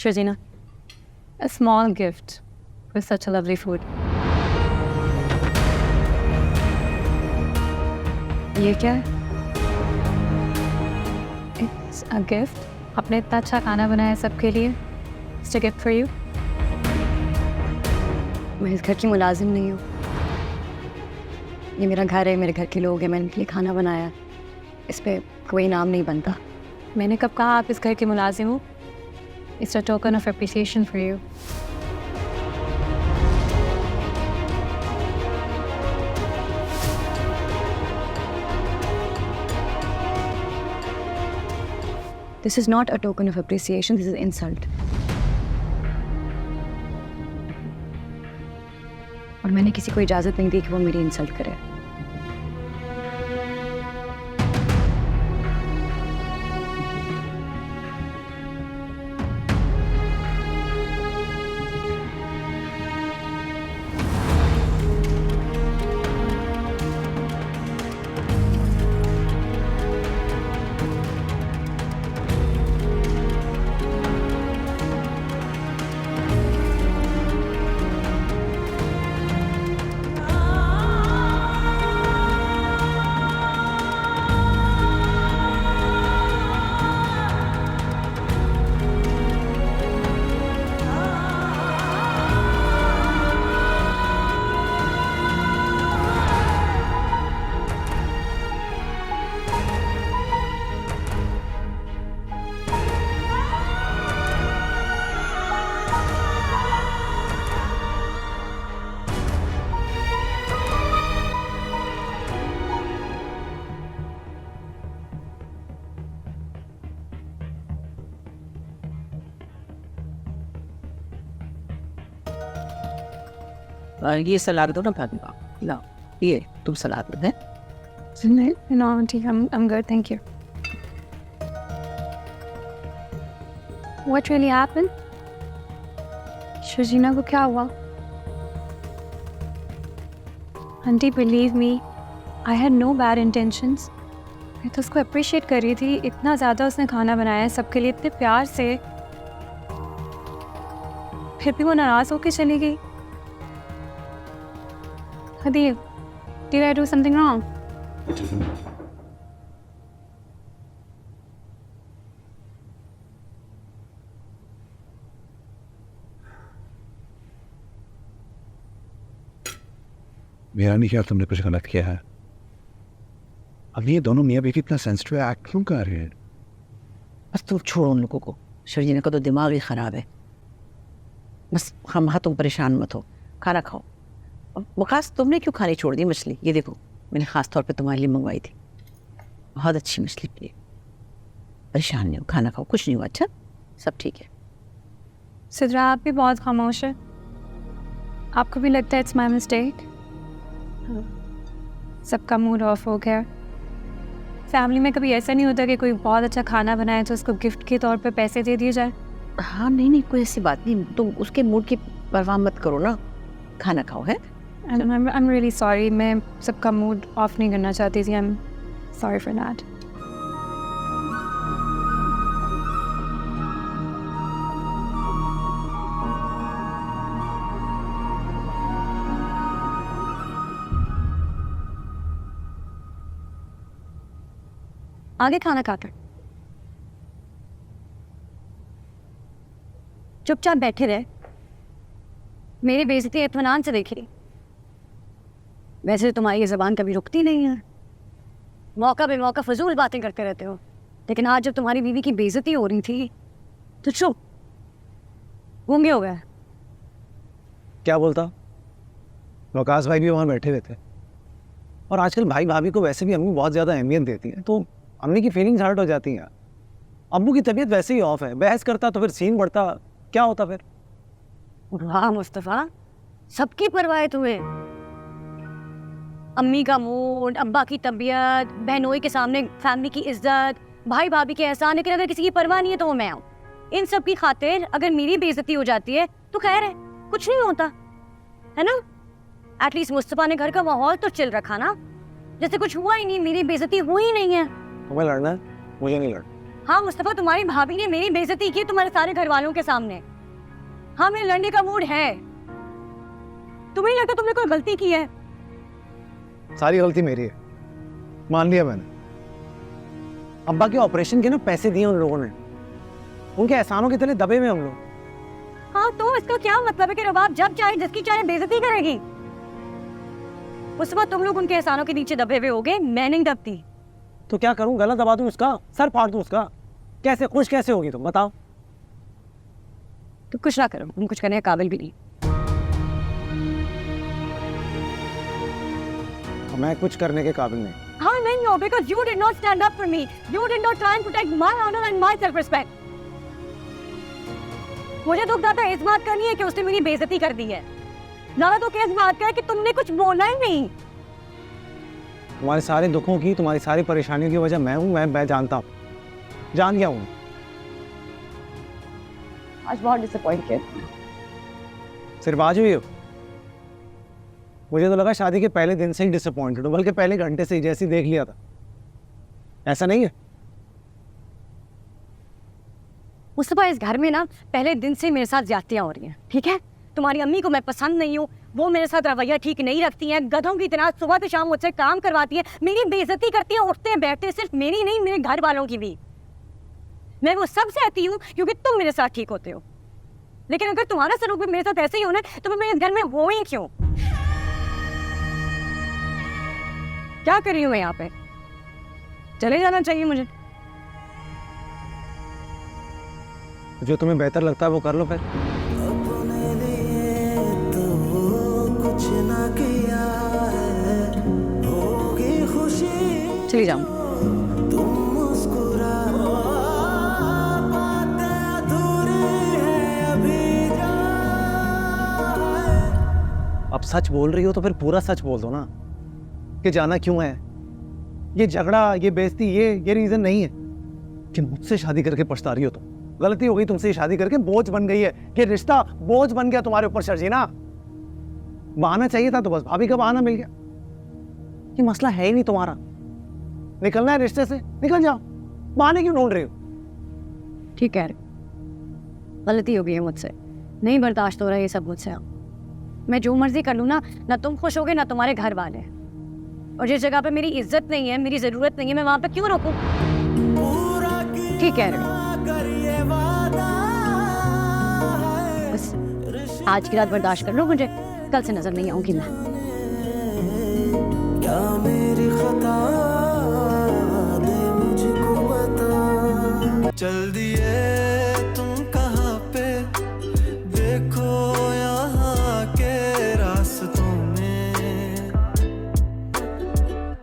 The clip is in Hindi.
Shazina, a small gift with such a lovely food. ये क्या है? It's a gift. आपने इतना अच्छा खाना बनाया सबके लिए. It's a gift for you. मैं इस घर की मुलाजिम नहीं हूँ. ये मेरा घर है, मेरे घर के लोग हैं, मैंने इनके लिए खाना बनाया. इस पे कोई नाम नहीं बनता. मैंने कब कहा आप इस घर के मुलाजिम हो? It's a token of appreciation for you. This is not a token of appreciation, this is insult. और मैंने किसी को इजाज़त नहीं दी कि वो मेरी इंसल्ट करे. ये सलाद दो ना फातिमा. लाओ ये तुम सलाद दे. No, auntie, I'm good, thank you. What really happened? Shazina को क्या हुआ? Auntie, believe me, I had no bad intentions. मैं तो उसको appreciate कर रही थी. इतना ज़्यादा उसने खाना बनाया है सबके लिए इतने प्यार से. फिर भी वो नाराज़ होकर चली गई. Hadeel, did I do something wrong? मेरा नहीं ख्याल तुमने कुछ गलत किया है. अब ये दोनों मियाँ बीवी इतना सेंसिटिव एक्ट क्यों कर रहे हैं? बस तुम छोड़ो उन लोगों को. शर्जीना का तो दिमाग ही ख़राब है. बस हम तुम परेशान मत हो. खाना खाओ. वकास तुमने क्यों खानी छोड़ दी मछली? ये देखो मैंने ख़ास तौर पे तुम्हारे लिए मंगवाई थी. बहुत अच्छी मछली पड़ी. परेशान नहीं हो, खाना खाओ. कुछ नहीं हुआ. अच्छा सब ठीक है. सिद्रा, आप भी बहुत खामोश है. आपको भी लगता है इट्स माई मिस्टेक? सबका मूड ऑफ हो गया. फैमिली में कभी ऐसा नहीं होता कि कोई बहुत अच्छा खाना बनाए तो उसको गिफ्ट के तौर पे पैसे दे दिए जाए? हाँ नहीं कोई ऐसी बात नहीं. तुम उसके मूड की परवाह मत करो ना. खाना खाओ. है I'm really sorry. मैं सबका मूड ऑफ नहीं करना चाहती थी. I'm sorry for that. आगे खाना खाकर चुपचाप बैठे रहे. मेरी बेइज्जती इत्मीनान से देखी. वैसे तो तुम्हारी ये ज़बान कभी रुकती नहीं है. मौका बेमौका फजूल बातें करते रहते हो. लेकिन आज जब तुम्हारी बीवी की बेइज्जती हो रही थी तो चुप गूंगे हो गए. क्या बोलता? वकास भाई भी वहाँ बैठे हुए थे. और आजकल भाई भाभी को वैसे भी अम्मी बहुत ज़्यादा अहमियत देती है, तो अम्मी की फीलिंग्स हर्ट हो जाती हैं. अब्बू की तबीयत वैसे ही ऑफ है. बहस करता तो फिर सीन बढ़ता. क्या होता फिर? वाह मुस्तफ़ा, सबकी परवाह है तुम्हें. अम्मी का मूड, अब्बा की तबीयत, बहनोई के सामने फैमिली की इज्जत, भाई भाभी के एहसान. लेकिन अगर किसी की परवाह नहीं है तो वो मैं हूँ. इन सब की खातिर अगर मेरी बेइज्जती हो जाती है तो खैर है, कुछ नहीं होता है ना. एटलीस्ट मुस्तफ़ा ने घर का माहौल तो चिल रखा ना. जैसे कुछ हुआ ही नहीं, मेरी बेइज्जती हुई ही नहीं है. तुम्हें लड़ना है? मुझे नहीं लड़ना. हाँ मुस्तफा, तुम्हारी भाभी ने मेरी बेइज्जती की तुम्हारे सारे घर वालों के सामने। हाँ, मेरे लड़ने का मूड है। तुम्हें नहीं लगता तुमने कोई गलती की है? सारी गलती मेरी है, मान लिया मैंने। अब्बा के ऑपरेशन के ना पैसे दिए उन लोगों ने, उनके एहसानों के तले दबे हुए हम लोग। हाँ, तो इसका क्या मतलब है कि रबाब जब चाहे जिसकी चाहे बेइज्जती करेगी? उस वक्त तुम लोग उनके एहसानों के नीचे दबे हुए होगे, मैं नहीं दबती। तो क्या करूं, गला दबा दूं उसका, सर फाड़ दूं उसका? कैसे खुश कैसे होगी तुम बताओ? तुम कुछ ना करो, तुम कुछ करने के काबिल भी नहीं। मैं कुछ करने के काबिल नहीं। हाँ नहीं हो, because you did not stand up for me. You did not try and protect my honor and my self-respect. मुझे दुख दाता इस बात का नहीं है कि उसने मेरी बेइज्जती कर दी है, ज्यादा तो इस बात का है कि तुमने कुछ बोला ही नहीं। तुम्हारे सारे दुखों की, तुम्हारी सारी परेशानियों की वजह मैं हूँ, मैं जानता हूँ, जान गया हूँ। आज बहुत डिसअपॉइंट किया। सिर्फ आज हुई हो? मुझे तो लगा शादी के पहले दिन से ही डिसअपॉइंटेड हो, बल्कि पहले घंटे से ही जैसे ही देख लिया था। ऐसा नहीं है? मुस्तफा, इस घर में ना पहले दिन से मेरे साथ ज्यादतियां हो रही हैं, ठीक है? तुम्हारी अम्मी को मैं पसंद नहीं हूँ, वो मेरे साथ रवैया ठीक नहीं रखती हैं, गधों की तरह सुबह से शाम मुझसे काम करवाती हैं, मेरी बेइज्जती करती हैं, उठते बैठते, सिर्फ मेरी नहीं मेरे घर वालों की भी। मैं वो सब सहती हूँ क्योंकि तुम मेरे साथ ठीक होते हो, लेकिन अगर तुम्हारा सलूक भी मेरे साथ ऐसे ही होना तो मैं इस घर में हो ही क्यों? क्या कर रही हूँ मैं यहाँ पे? चले जाना चाहिए मुझे। जो तुम्हें बेहतर लगता है वो कर लो फिर। अपने लिए तो कुछ ना किया है, होगी खुशी चली जाऊँ। तुम मुस्कुरा, बातें अधूरी है अभी जाए। अब सच बोल रही हो तो फिर पूरा सच बोल दो ना, कि जाना क्यों है। ये झगड़ा, ये बेइज्जती, ये रीजन नहीं है कि मुझसे शादी करके पछता रही हो तुम। गलती हो गई तुमसे शादी करके, बोझ बन गई है, ये रिश्ता बोझ बन गया तुम्हारे ऊपर शर्जीना। बहाना चाहिए था तो बस भाभी का बहाना मिल गया। ये मसला है ही नहीं तुम्हारा, निकलना है रिश्ते से, निकल जाओ, बहाने क्यों ढूंढ रही हो? ठीक है, गलती हो गई है मुझसे, नहीं बर्दाश्त हो रहा है ये सब मुझसे। मैं जो मर्जी कर लूँ ना तुम खुश होगे ना तुम्हारे घर वाले, और जिस जगह पे मेरी इज्जत नहीं है, मेरी जरूरत नहीं है, मैं वहां पे क्यों रोकूं? ठीक है, बस आज की रात बर्दाश्त कर लो मुझे, कल से नजर नहीं आऊंगी मैं। क्या मेरी खता, दे मुझको बता। चल दिए